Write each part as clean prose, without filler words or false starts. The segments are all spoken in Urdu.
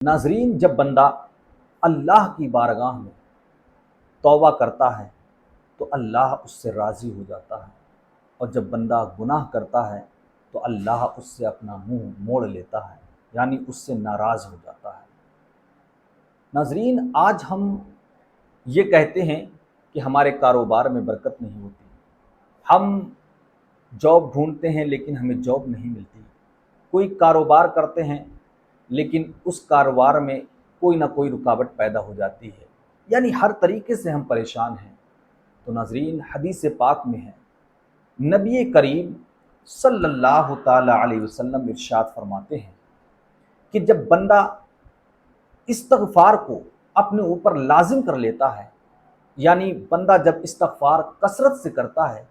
ناظرین، جب بندہ اللہ کی بارگاہ میں توبہ کرتا ہے تو اللہ اس سے راضی ہو جاتا ہے، اور جب بندہ گناہ کرتا ہے تو اللہ اس سے اپنا منہ موڑ لیتا ہے، یعنی اس سے ناراض ہو جاتا ہے۔ ناظرین، آج ہم یہ کہتے ہیں کہ ہمارے کاروبار میں برکت نہیں ہوتی، ہم جاب ڈھونڈتے ہیں لیکن ہمیں جاب نہیں ملتی، کوئی کاروبار کرتے ہیں لیکن اس کاروبار میں کوئی نہ کوئی رکاوٹ پیدا ہو جاتی ہے، یعنی ہر طریقے سے ہم پریشان ہیں۔ تو ناظرین، حدیث پاک میں ہے، نبی کریم صلی اللہ تعالی علیہ وسلم ارشاد فرماتے ہیں کہ جب بندہ استغفار کو اپنے اوپر لازم کر لیتا ہے، یعنی بندہ جب استغفار کثرت سے کرتا ہے،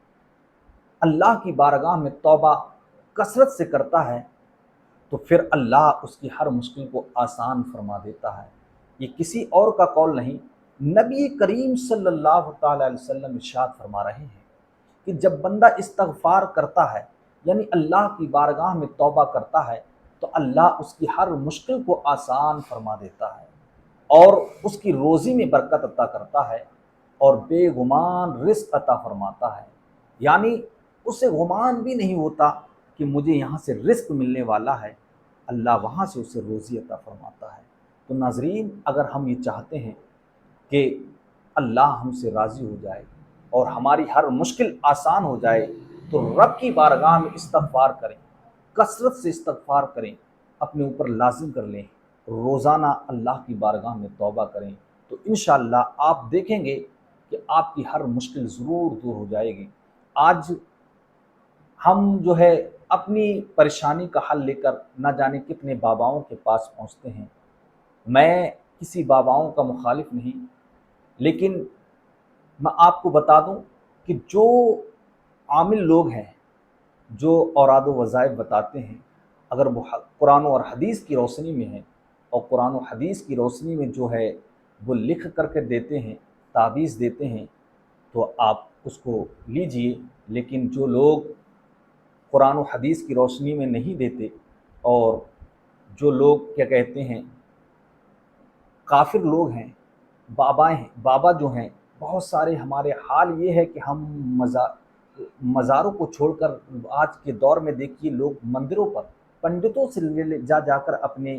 اللہ کی بارگاہ میں توبہ کثرت سے کرتا ہے، تو پھر اللہ اس کی ہر مشکل کو آسان فرما دیتا ہے۔ یہ کسی اور کا قول نہیں، نبی کریم صلی اللہ تعالی علیہ وسلم ارشاد فرما رہے ہیں کہ جب بندہ استغفار کرتا ہے، یعنی اللہ کی بارگاہ میں توبہ کرتا ہے، تو اللہ اس کی ہر مشکل کو آسان فرما دیتا ہے اور اس کی روزی میں برکت عطا کرتا ہے اور بے گمان رزق عطا فرماتا ہے، یعنی اسے گمان بھی نہیں ہوتا کہ مجھے یہاں سے رزق ملنے والا ہے، اللہ وہاں سے اسے روزی عطا فرماتا ہے۔ تو ناظرین، اگر ہم یہ چاہتے ہیں کہ اللہ ہم سے راضی ہو جائے اور ہماری ہر مشکل آسان ہو جائے، تو رب کی بارگاہ میں استغفار کریں، کثرت سے استغفار کریں، اپنے اوپر لازم کر لیں، روزانہ اللہ کی بارگاہ میں توبہ کریں، تو انشاءاللہ آپ دیکھیں گے کہ آپ کی ہر مشکل ضرور دور ہو جائے گی۔ آج ہم جو ہے اپنی پریشانی کا حل لے کر نہ جانے کتنے باباؤں کے پاس پہنچتے ہیں۔ میں کسی باباؤں کا مخالف نہیں، لیکن میں آپ کو بتا دوں کہ جو عامل لوگ ہیں، جو اوراد و وظائف بتاتے ہیں، اگر وہ قرآن اور حدیث کی روشنی میں ہیں، اور قرآن و حدیث کی روشنی میں جو ہے وہ لکھ کر کے دیتے ہیں، تعویذ دیتے ہیں، تو آپ اس کو لیجئے۔ لیکن جو لوگ قرآن و حدیث کی روشنی میں نہیں دیتے، اور جو لوگ کیا کہتے ہیں کافر لوگ ہیں، بابا جو ہیں بہت سارے، ہمارے حال یہ ہے کہ ہم مزاروں کو چھوڑ کر آج کے دور میں دیکھیے لوگ مندروں پر پنڈتوں سے جا کر اپنے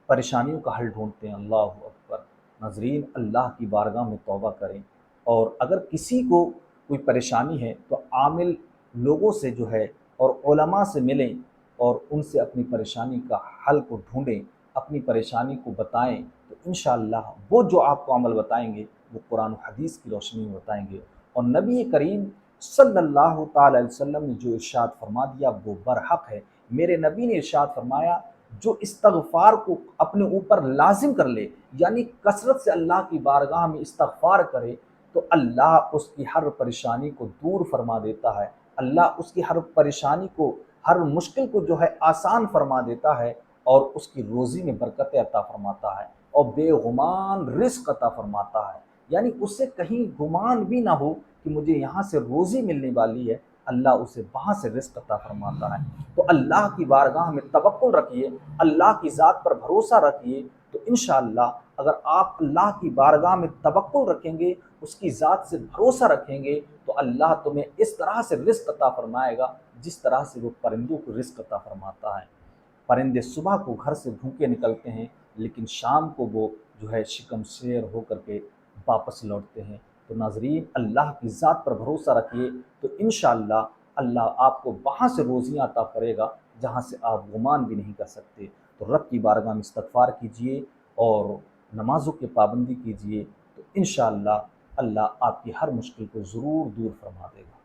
پریشانیوں کا حل ڈھونڈتے ہیں۔ اللہ اکبر! ناظرین، اللہ کی بارگاہ میں توبہ کریں، اور اگر کسی کو کوئی پریشانی ہے تو عامل لوگوں سے جو ہے اور علماء سے ملیں اور ان سے اپنی پریشانی کا حل کو ڈھونڈیں، اپنی پریشانی کو بتائیں، تو انشاءاللہ وہ جو آپ کو عمل بتائیں گے وہ قرآن و حدیث کی روشنی میں بتائیں گے۔ اور نبی کریم صلی اللہ تعالی علیہ وسلم نے جو ارشاد فرما دیا وہ برحق ہے۔ میرے نبی نے ارشاد فرمایا، جو استغفار کو اپنے اوپر لازم کر لے، یعنی کثرت سے اللہ کی بارگاہ میں استغفار کرے، تو اللہ اس کی ہر پریشانی کو دور فرما دیتا ہے، اللہ اس کی ہر پریشانی کو، ہر مشکل کو جو ہے آسان فرما دیتا ہے، اور اس کی روزی میں برکت عطا فرماتا ہے اور بے گمان رزق عطا فرماتا ہے، یعنی اس سے کہیں گمان بھی نہ ہو کہ مجھے یہاں سے روزی ملنے والی ہے، اللہ اسے وہاں سے رزق عطا فرماتا ہے۔ تو اللہ کی بارگاہ میں توکل رکھیے، اللہ کی ذات پر بھروسہ رکھیے، تو انشاءاللہ اگر آپ اللہ کی بارگاہ میں توکل رکھیں گے، اس کی ذات سے بھروسہ رکھیں گے، تو اللہ تمہیں اس طرح سے رزق عطا فرمائے گا جس طرح سے وہ پرندوں کو رزق عطا فرماتا ہے۔ پرندے صبح کو گھر سے بھوکے نکلتے ہیں، لیکن شام کو وہ جو ہے شکم شیر ہو کر کے واپس لوٹتے ہیں۔ تو ناظرین، اللہ کی ذات پر بھروسہ رکھیے، تو انشاءاللہ اللہ آپ کو وہاں سے روزیاں عطا کرے گا جہاں سے آپ گمان بھی نہیں کر سکتے۔ تو رب کی بارگاہ میں استغفار کیجئے اور نمازوں کی پابندی کیجئے، تو انشاءاللہ اللہ آپ کی ہر مشکل کو ضرور دور فرما دے گا۔